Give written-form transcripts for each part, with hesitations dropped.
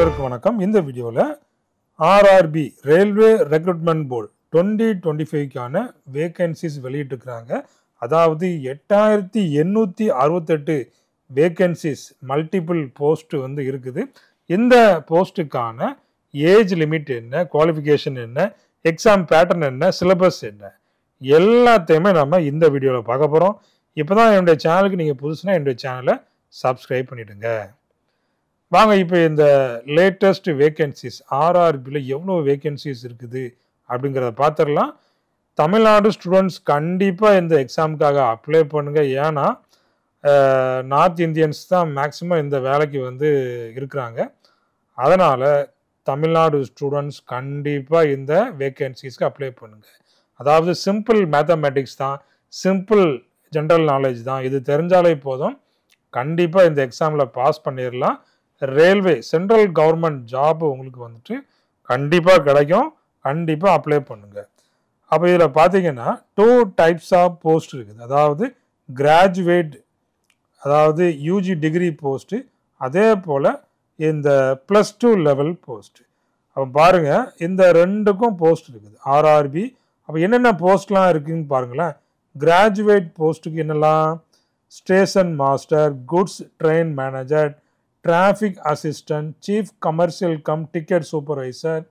அனைவருக்கும் வணக்கம். இந்த வீடியோவில் ஆர்ஆர்பி ரயில்வே ரெக்ரூட்மெண்ட் போர்டு 2025க்கான வேகன்சிஸ் வெளியிட்டிருக்கிறாங்க. அதாவது 8868 வேகன்சிஸ் மல்டிபிள் போஸ்ட் வந்து இருக்குது. இந்த போஸ்ட்டுக்கான ஏஜ் லிமிட் என்ன, குவாலிஃபிகேஷன் என்ன, எக்ஸாம் பேட்டர்ன் என்ன, சிலபஸ் என்ன, எல்லாத்தையுமே நம்ம இந்த வீடியோவில் பார்க்க போகிறோம். இப்போ தான் என்னுடைய சேனலுக்கு நீங்கள் புதுசுனா என்னுடைய சேனலை சப்ஸ்கிரைப் பண்ணிவிடுங்க. வாங்க இப்போ இந்த லேட்டஸ்ட் வேகன்சிஸ் ஆர்ஆர்பியில் எவ்வளோ வேகன்சிஸ் இருக்குது அப்படிங்கிறத பார்த்துடலாம். தமிழ்நாடு ஸ்டூடெண்ட்ஸ் கண்டிப்பாக இந்த எக்ஸாமுக்காக அப்ளை பண்ணுங்கள். ஏன்னா நார்த் இந்தியன்ஸ் தான் மேக்ஸிமம் இந்த வேலைக்கு வந்து இருக்கிறாங்க. அதனால் தமிழ்நாடு ஸ்டூடெண்ட்ஸ் கண்டிப்பாக இந்த வேகன்சிஸ்க்கு அப்ளை பண்ணுங்கள். அதாவது சிம்பிள் மேத்தமேட்டிக்ஸ் தான், சிம்பிள் ஜென்ரல் நாலேஜ் தான், இது தெரிஞ்சாலே போதும், கண்டிப்பாக இந்த எக்ஸாமில் பாஸ் பண்ணிடலாம். ரயில்வே சென்ட்ரல் கவர்மெண்ட் ஜாப் உங்களுக்கு வந்துட்டு கண்டிப்பாக கிடைக்கும். கண்டிப்பாக அப்ளை பண்ணுங்கள். அப்போ இதில் பார்த்தீங்கன்னா 2 டைப்ஸ் ஆஃப் போஸ்ட் இருக்குது. அதாவது கிராஜுவேட், அதாவது யூஜி டிகிரி போஸ்ட்டு, அதே போல் இந்த +2 லெவல் போஸ்ட்டு. அப்போ பாருங்கள், இந்த ரெண்டுக்கும் போஸ்ட் இருக்குது ஆர்ஆர்பி. அப்போ என்னென்ன போஸ்ட்லாம் இருக்குதுன்னு பாருங்களேன். கிராஜுவேட் போஸ்ட்டுக்கு என்னெல்லாம்: station master, goods train manager, traffic assistant, chief commercial cum ticket supervisor,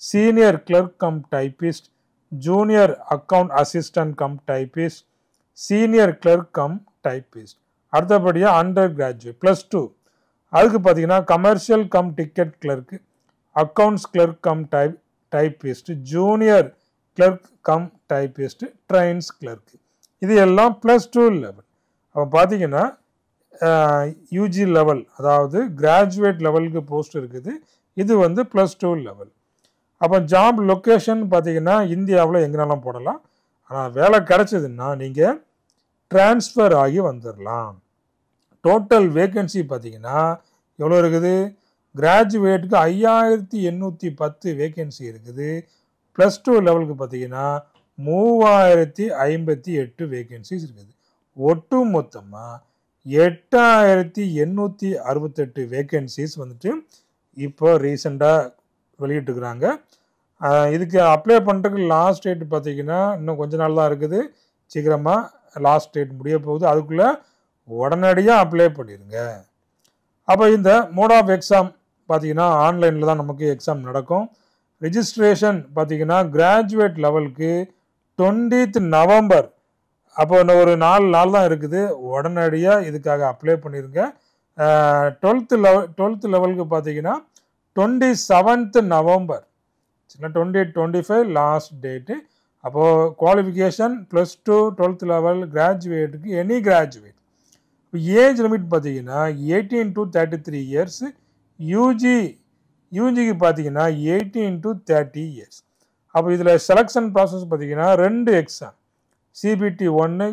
senior clerk cum typist, junior account assistant cum typist, senior clerk cum typist. அடுத்தபடியாக அண்டர் கிராஜுவேட் +2. அதுக்கு பார்த்தீங்கன்னா commercial cum ticket clerk, accounts clerk cum typist, junior clerk cum typist, trains clerk. இது எல்லாம் +2 level. அப்போ பார்த்தீங்கன்னா UG level, அதாவது graduate லெவலுக்கு post இருக்குது. இது வந்து +2 லெவல். அப்போ ஜாப் லொக்கேஷன் பார்த்தீங்கன்னா இந்தியாவில் எங்கேனாலும் போடலாம். ஆனால் வேலை கிடைச்சதுன்னா நீங்கள் டிரான்ஸ்ஃபர் ஆகி வந்துடலாம். டோட்டல் வேகன்சி பார்த்தீங்கன்னா எவ்வளோ இருக்குது? கிராஜுவேட்டுக்கு 5810 வேகன்சி இருக்குது. +2 லெவலுக்கு பார்த்தீங்கன்னா 3058 வேகன்சிஸ் இருக்குது. ஒட்டு மொத்தமாக 8868 வேகன்சிஸ் வந்துட்டு இப்போ ரீசெண்டாக வெளியிட்டுருக்குறாங்க. இதுக்கு அப்ளை பண்ணுறதுக்கு லாஸ்ட் டேட் பார்த்தீங்கன்னா இன்னும் கொஞ்ச நாள் தான் இருக்குது. சீக்கிரமாக லாஸ்ட் டேட் முடிய போகுது. அதுக்குள்ளே உடனடியாக அப்ளை பண்ணிடுங்க. அப்போ இந்த மோட் ஆஃப் எக்ஸாம் பார்த்தீங்கன்னா ஆன்லைனில் தான் நமக்கு எக்ஸாம் நடக்கும். ரிஜிஸ்ட்ரேஷன் பார்த்தீங்கன்னா கிராஜுவேட் லெவலுக்கு 20th நவம்பர், அப்போ இன்னும் ஒரு 4 நாள் தான் இருக்குது. உடனடியாக இதுக்காக அப்ளை பண்ணிடுங்க. 12th லெவலுக்கு பார்த்தீங்கன்னா 27th நவம்பர், 2025 லாஸ்ட் டேட்டு. அப்போது குவாலிஃபிகேஷன் +2, 12th லெவல், கிராஜுவேட்டுக்கு எனி கிராஜுவேட். இப்போ ஏஜ் லிமிட் பார்த்தீங்கன்னா 18 to 33 இயர்ஸ். யூஜிக்கு பார்த்தீங்கன்னா 18 to 30 இயர்ஸ். அப்போ இதில் செலெக்ஷன் ப்ராசஸ் பார்த்தீங்கன்னா 2 எக்ஸாம், CBT 1,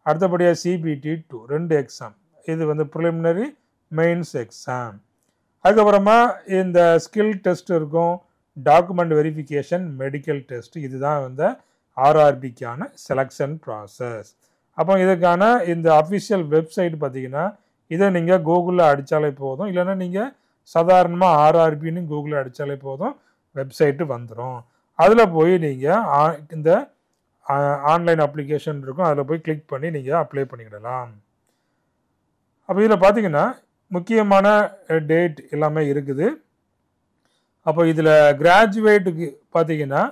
அடுத்தபடியாக CBT 2, 2 எக்ஸாம். இது வந்து ப்ரிலிமினரி மெயின்ஸ் எக்ஸாம். அதுக்கப்புறமா இந்த ஸ்கில் டெஸ்ட் இருக்கும், டாக்குமெண்ட் வெரிஃபிகேஷன், மெடிக்கல் டெஸ்ட். இதுதான் வந்து ஆர்ஆர்பிக்கான செலெக்ஷன் ப்ராசஸ். அப்போ இதுக்கான இந்த அஃபிஷியல் வெப்சைட் பார்த்தீங்கன்னா இதை நீங்கள் கூகுளில் அடித்தாலே போதும், இல்லைன்னா நீங்கள் சாதாரணமாக ஆர்ஆர்பின்னு கூகுளில் அடித்தாலே போதும், வெப்சைட்டு வந்துடும். அதில் போய் நீங்கள் இந்த ஆன்லைன் அப்ளிகேஷன் இருக்கும், அதில் போய் கிளிக் பண்ணி நீங்கள் அப்ளை பண்ணிக்கிடலாம். அப்போ இதில் பார்த்தீங்கன்னா முக்கியமான டேட் எல்லாமே இருக்குது. அப்போ இதில் கிராஜுவேட்டுக்கு பார்த்தீங்கன்னா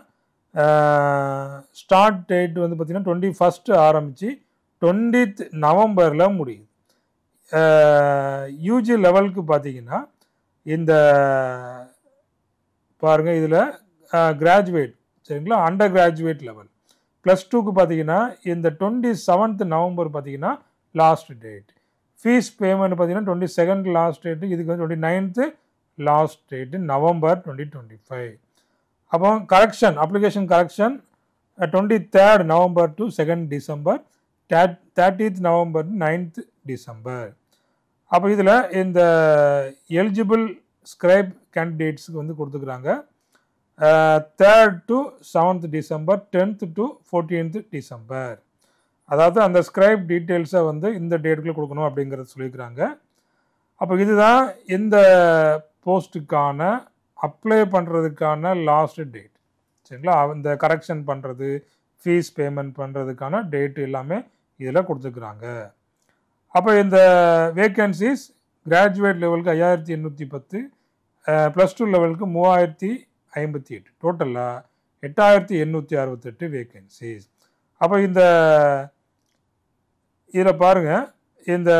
ஸ்டார்ட் டேட் வந்து பார்த்தீங்கன்னா 21 ஆரம்பித்து 20th நவம்பரில் முடியுது. யூஜி லெவலுக்கு பார்த்தீங்கன்னா இந்த பாருங்கள், இதில் கிராஜுவேட் சரிங்களா, அண்டர் கிராஜுவேட் லெவல். +2க்கு பார்த்தீங்கன்னா இந்த 27th நவம்பர் பார்த்தீங்கன்னா லாஸ்ட் டேட். ஃபீஸ் பேமெண்ட் பார்த்தீங்கன்னா 22nd லாஸ்ட் டேட்டு. இதுக்கு வந்து 29th லாஸ்ட் டேட்டு நவம்பர் 2025. அப்போ correction, application correction 23rd November to 2nd December, 30th November to 9th December. அப்போ இதில் இந்த எலிஜிபிள் ஸ்கிரைப் கேண்டிடேட்ஸுக்கு வந்து கொடுத்துக்கிறாங்க 3rd to 7th December, 10th to 14th December. அதாவது அந்த ஸ்கிரைப் டீட்டெயில்ஸை வந்து இந்த டேட்டுக்குள்ளே கொடுக்கணும் அப்படிங்கிறத சொல்லியிருக்கிறாங்க. அப்போ இதுதான் இந்த போஸ்ட்டுக்கான அப்ளை பண்ணுறதுக்கான லாஸ்ட் டேட். சரிங்களா? இந்த கரெக்ஷன் பண்ணுறது, ஃபீஸ் பேமெண்ட் பண்ணுறதுக்கான டேட் எல்லாமே இதில் கொடுத்துருக்குறாங்க. அப்போ இந்த வேக்கன்சிஸ் கிராஜுவேட் லெவலுக்கு 5810, +2 லெவலுக்கு 3058, டோட்டலாக 8868 வேக்கன்சிஸ். அப்போ இந்த இதில் பாருங்கள், இந்த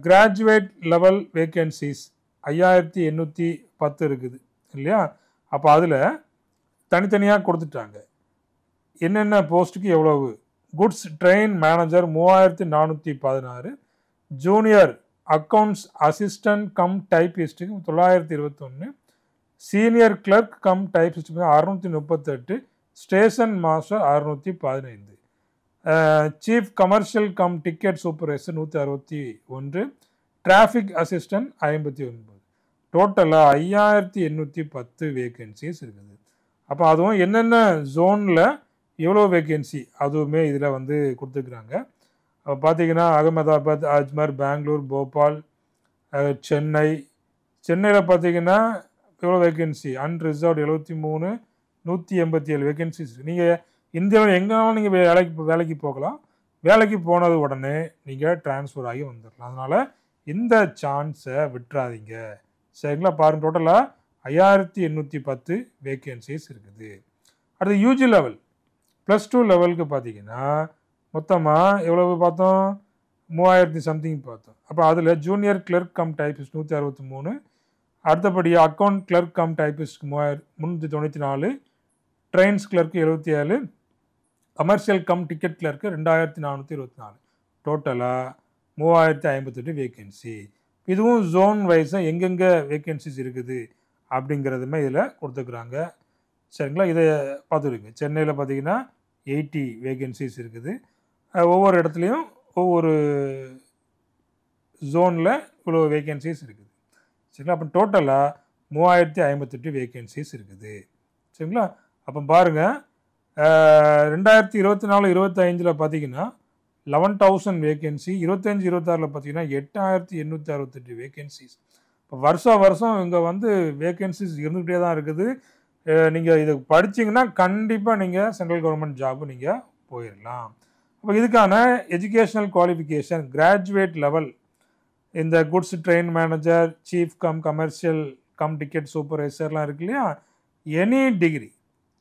கிராஜுவேட் லெவல் வேக்கன்சிஸ் 5810 இருக்குது இல்லையா? அப்போ அதில் தனித்தனியாக கொடுத்துட்டாங்க. என்னென்ன போஸ்ட்டுக்கு எவ்வளவு. Goods train manager 3416, junior accounts assistant cum டைப்பிஸ்ட்டுக்கு 921, சீனியர் கிளர்க் கம் டைப்பிஸ்ட்டுக்கு 638, station master 615, chief commercial cum ticket supervisor 161, traffic assistant 59. டோட்டலாக 5810 வேக்கன்சிஸ் இருக்குது. அப்போ அதுவும் என்னென்ன ஜோனில் எவ்வளோ வேக்கன்சி அதுவுமே இதில் வந்து கொடுத்துருக்குறாங்க. அப்போ பார்த்தீங்கன்னா அகமதாபாத், அஜ்மர், பெங்களூர், போபால், சென்னையில் பார்த்தீங்கன்னா எவ்வளோ வேக்கன்சி அன்ரிசர்வ்டு 73, 187 வேக்கன்சிஸ். நீங்கள் இந்தியாவில் எங்கேனாலும் நீங்கள் வேலைக்கு போகலாம். வேலைக்கு போனது உடனே நீங்கள் ட்ரான்ஸ்ஃபர் ஆகி வந்துடலாம். அதனால் இந்த சான்ஸை விட்டுறாதீங்க. சரிங்களா? பாருங்கள், டோட்டலாக 5810 வேக்கன்சிஸ் இருக்குது. அடுத்து யூஜி லெவல் +2 லெவலுக்கு பார்த்தீங்கன்னா மொத்தமாக எவ்வளவு பார்த்தோம்? 3000 சம்திங் பார்த்தோம். அப்போ அதில் ஜூனியர் கிளர்க் கம் டைப்பிஸ்ட் 163, அடுத்தபடியாக account clerk cum typist 394, trains clerk 77, commercial cum ticket clerk 2424, டோட்டலாக 3058 வேக்கன்சி. இதுவும் ஜோன் வைஸாக எங்கெங்கே வேக்கன்சிஸ் இருக்குது அப்படிங்கிறதுமே இதில் கொடுத்துருக்குறாங்க. சரிங்களா? இதை பார்த்துருங்க. சென்னையில் பார்த்தீங்கன்னா 80 வேக்கன்சிஸ் இருக்குது. ஒவ்வொரு இடத்துலையும் ஒவ்வொரு ஜோனில் இவ்வளோ வேக்கன்சிஸ் இருக்குது. சரிங்களா? அப்போ டோட்டலாக 3058 வேக்கன்சிஸ் இருக்குது. சரிங்களா? அப்போ பாருங்கள், 2024-25 பார்த்தீங்கன்னா 11,000 வேக்கன்சி, 25-26 பார்த்தீங்கன்னா 8868 வேக்கன்சிஸ். இப்போ வருஷம் இங்கே வந்து வேக்கன்சிஸ் இருந்துகிட்டே தான் இருக்குது. நீங்கள் இதை படிச்சிங்கன்னா கண்டிப்பாக நீங்கள் சென்ட்ரல் கவர்மெண்ட் ஜாபு நீங்கள் போயிடலாம். அப்போ இதுக்கான எஜுகேஷ்னல் குவாலிஃபிகேஷன் கிராஜுவேட் லெவல் இந்த goods train manager, chief cum commercial cum ticket சூப்பர்வைசர்லாம் இருக்கு இல்லையா, எனி டிகிரி,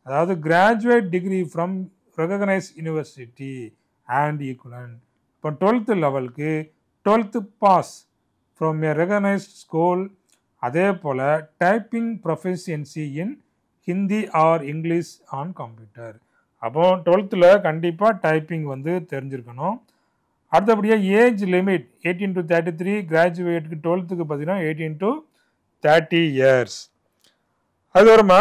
அதாவது graduate degree from recognise university and equivalent. இப்போ 12th லெவலுக்கு 12th pass from a recognised school. அதே போல் typing proficiency in Hindi or English on computer. அப்போ 12th கண்டிப்பாக டைப்பிங் வந்து தெரிஞ்சிருக்கணும். அடுத்தபடியாக ஏஜ் லிமிட் 18 to 33, கிராஜுவேட்டுக்கு 12th பார்த்தீங்கன்னா 18 to 30 years. அதுக்கப்புறமா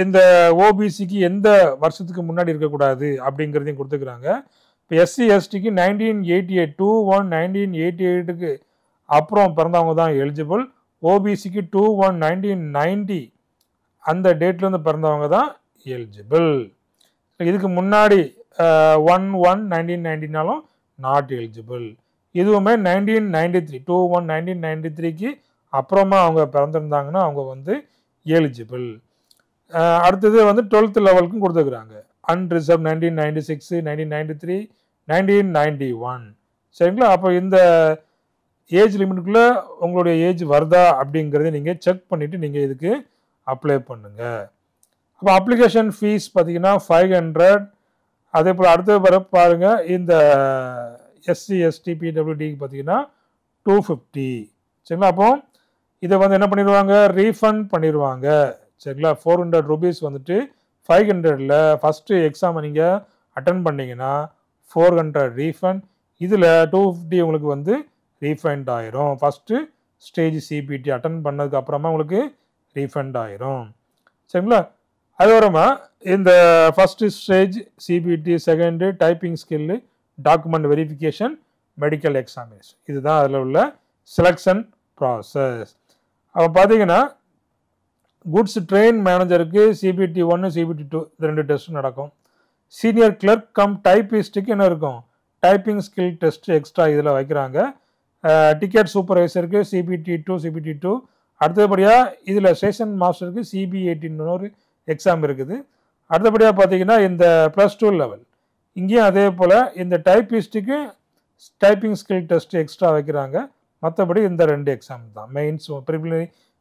இந்த ஓபிசிக்கு எந்த வருஷத்துக்கு முன்னாடி இருக்கக்கூடாது அப்படிங்கிறதையும் கொடுத்துக்கிறாங்க. இப்போ எஸ்சி எஸ்டிக்கு 1988 1988க்கு அப்புறம் பிறந்தவங்க தான் எலிஜிபிள். ஓபிசிக்கு 1990 அந்த டேட்லேருந்து பிறந்தவங்க தான் எலிஜிபிள். இதுக்கு முன்னாடி 1990னாலும் நாட் எலிஜிபிள். இதுவுமே 1993 1993க்கு அப்புறமா அவங்க பிறந்திருந்தாங்கன்னா அவங்க வந்து எலிஜிபிள். அடுத்தது வந்து 12th லெவலுக்கும் கொடுத்துருக்குறாங்க. அன்ரிசர்வ் 1996 1993 1991. சரிங்களா? அப்போ இந்த ஏஜ் லிமிட்டுக்குள்ளே உங்களுடைய ஏஜ் வருதா அப்படிங்கிறத நீங்கள் செக் பண்ணிவிட்டு நீங்கள் இதுக்கு அப்ளை பண்ணுங்கள். அப்போ அப்ளிகேஷன் ஃபீஸ் பார்த்தீங்கன்னா 500. அதே போல் அடுத்த பாருங்கள், இந்த எஸ்சி எஸ்டி பிடபிள்யூடிக்கு பார்த்தீங்கன்னா 250. சரிங்களா? அப்போ இதை வந்து என்ன பண்ணிடுவாங்க, ரீஃபண்ட் பண்ணிடுவாங்க. சரிங்களா? 400 rupees வந்துட்டு 500ல் ஃபஸ்ட்டு எக்ஸாமை நீங்கள் அட்டன் பண்ணிங்கன்னா 400 ரீஃபண்ட். இதில் 250 உங்களுக்கு வந்து ரீஃபண்ட் ஆயிரும். ஃபஸ்ட்டு ஸ்டேஜ் சிபிடி அட்டன் பண்ணதுக்கு அப்புறமா உங்களுக்கு ரீஃபண்ட் ஆயிரும். சரிங்களா? அதுக்கப்புறமா இந்த first stage CBT, second typing skill, document verification, medical examination, இதுதான் அதில் உள்ள செலெக்ஷன் ப்ராசஸ். அப்போ பார்த்தீங்கன்னா குட்ஸ் ட்ரெயின் மேனேஜருக்கு சிபிடி 1 சிபிடி 2 இது 2 டெஸ்ட் நடக்கும். சீனியர் கிளர்க் கம் டைப்பிஸ்ட்டுக்கு என்ன இருக்கும், டைப்பிங் ஸ்கில் டெஸ்ட் எக்ஸ்ட்ரா இதில் வைக்கிறாங்க. டிக்கெட் சூப்பர்வைசருக்கு சிபிடி 2 சிபிடி 2, அடுத்தபடியாக இதில் ஸ்டேஷன் மாஸ்டருக்கு CB18 ஒரு எக்ஸாம் இருக்குது. அடுத்தபடியாக பார்த்தீங்கன்னா இந்த +2 லெவல் இங்கேயும் அதே போல் இந்த டைப்பிஸ்ட்டுக்கு டைப்பிங் ஸ்கில் டெஸ்ட் எக்ஸ்ட்ரா வைக்கிறாங்க. மற்றபடி இந்த 2 எக்ஸாம் தான், மெயின்ஸ்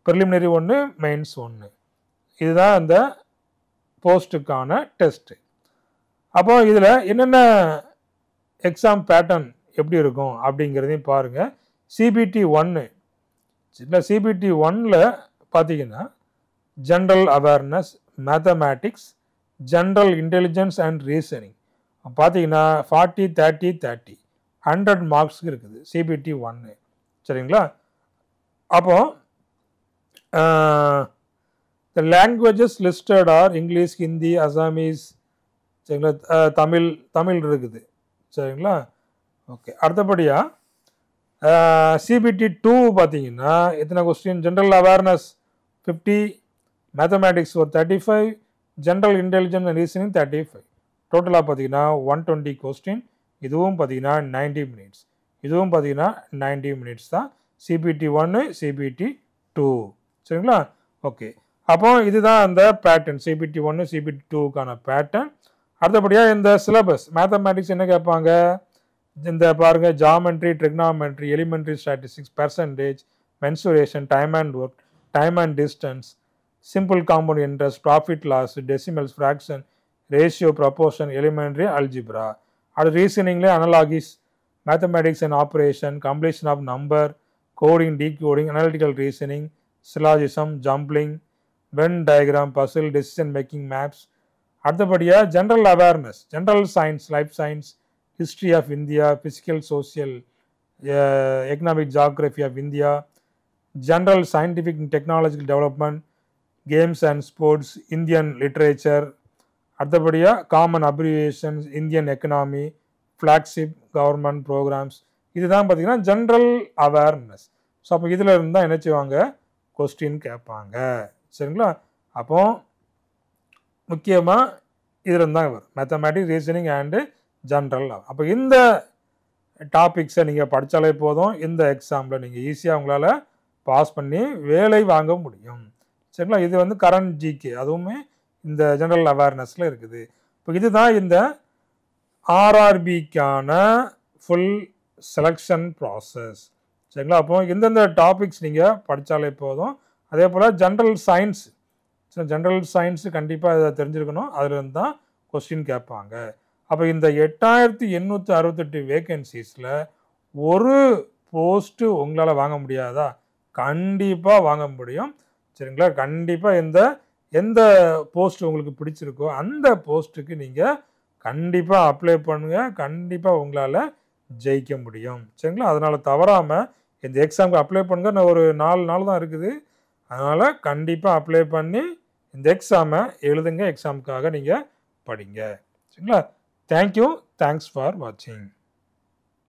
ப்ரிலிமினரி 1, மெயின்ஸ் 1. இதுதான் அந்த போஸ்ட்டுக்கான டெஸ்ட்டு. அப்போ இதில் என்னென்ன எக்ஸாம் பேட்டர்ன் எப்படி இருக்கும் அப்படிங்கிறதையும் பாருங்கள். CBT1 இல்லை, CBT1ல் பார்த்தீங்கன்னா general awareness, mathematics, general intelligence and reasoning பார்த்தீங்கன்னா 40, 30, 30 100 மார்க்ஸுக்கு இருக்குது CBT1. சரிங்களா? அப்போ the languages listed are English, Hindi, Assamese, சரிங்களா, தமிழ் இருக்குது. சரிங்களா? ஓகே. அடுத்தபடியாக CBT2 பார்த்தீங்கன்னா எத்தனை கொஸ்டின்? ஜென்ரல் அவேர்னஸ் 50, மேத்தமேட்டிக்ஸ் ஒரு 35, ஜென்ரல் இன்டெலிஜென்ஸ் அண்ட் ரீசனிங் 35. டோட்டலாக பார்த்தீங்கன்னா 120 கொஸ்டின். இதுவும் பார்த்தீங்கன்னா 90 மினிட்ஸ். இதுவும் பார்த்தீங்கன்னா 90 மினிட்ஸ் தான். CBT1, CBT2. சரிங்களா? ஓகே. அப்போ இதுதான் அந்த பேட்டர்ன், CBT1, CBT2க்கான பேட்டர்ன். அடுத்தபடியாக இந்த சிலபஸ் மேத்தமேட்டிக்ஸ் என்ன கேட்பாங்க? இந்த பாருங்க, geometry, trigonometry, elementary statistics, percentage, mensuration, time and work, time and distance, simple compound interest, profit loss, decimals, fraction, ratio, proportion, elementary, algebra. அது ரீசனிங்லேயே analogies, mathematics and operation, completion of number, coding, decoding, analytical reasoning, syllogism, jumbling, Venn diagram, puzzle, decision making, maps. அடுத்தபடியாக general awareness, general science, life science, history of India, physical, social, economic geography of India, general scientific and technological development, games and sports, Indian literature. அடுத்தபடியாக common abbreviations, Indian economy, flagship government programmes. இதுதான் பார்த்தீங்கன்னா general awareness. So அப்போ இதில் இருந்தால் என்ன செய்வாங்க? Question கேட்பாங்க. சரிங்களா? அப்போ முக்கியமாக இதில் இருந்தால் வரும் மேத்தமேட்டிக்ஸ், ரீசனிங் அண்டு ஜென்ரல். அப்போ இந்த டாபிக்ஸை நீங்கள் படித்தாலே போதும், இந்த எக்ஸாமில் நீங்கள் ஈஸியாக உங்களால் பாஸ் பண்ணி வேலை வாங்க முடியும். சரிங்களா? இது வந்து கரண்ட் ஜிகே, அதுவுமே இந்த ஜென்ரல் அவேர்னஸில் இருக்குது. இப்போ இதுதான் இந்த RRBக்கான ஃபுல் செலெக்ஷன் ப்ராசஸ். சரிங்களா? அப்போ எந்தெந்த டாபிக்ஸ் நீங்கள் படித்தாலே போதும். அதே போல் ஜென்ரல் சயின்ஸ், ஜென்ரல் சயின்ஸு கண்டிப்பாக இதை தெரிஞ்சிருக்கணும். அதில் தான் கொஸ்டின் கேட்பாங்க. அப்போ இந்த 8868 வேகன்சிஸில் ஒரு போஸ்ட்டு உங்களால் வாங்க முடியாதா? கண்டிப்பாக வாங்க முடியும். சரிங்களா? கண்டிப்பாக எந்த போஸ்ட் உங்களுக்கு பிடிச்சிருக்கோ அந்த போஸ்ட்டுக்கு நீங்கள் கண்டிப்பாக அப்ளை பண்ணுங்கள். கண்டிப்பாக உங்களால் ஜெயிக்க முடியும். சரிங்களா? அதனால் தவறாமல் இந்த எக்ஸாமுக்கு அப்ளை பண்ணுங்க. நான் ஒரு 4 நாள் தான் இருக்குது. அதனால் கண்டிப்பாக அப்ளை பண்ணி இந்த எக்ஸாமை எழுதுங்க. எக்ஸாமுக்காக நீங்கள் படிங்க. சரிங்களா? Thank you. Thanks for watching.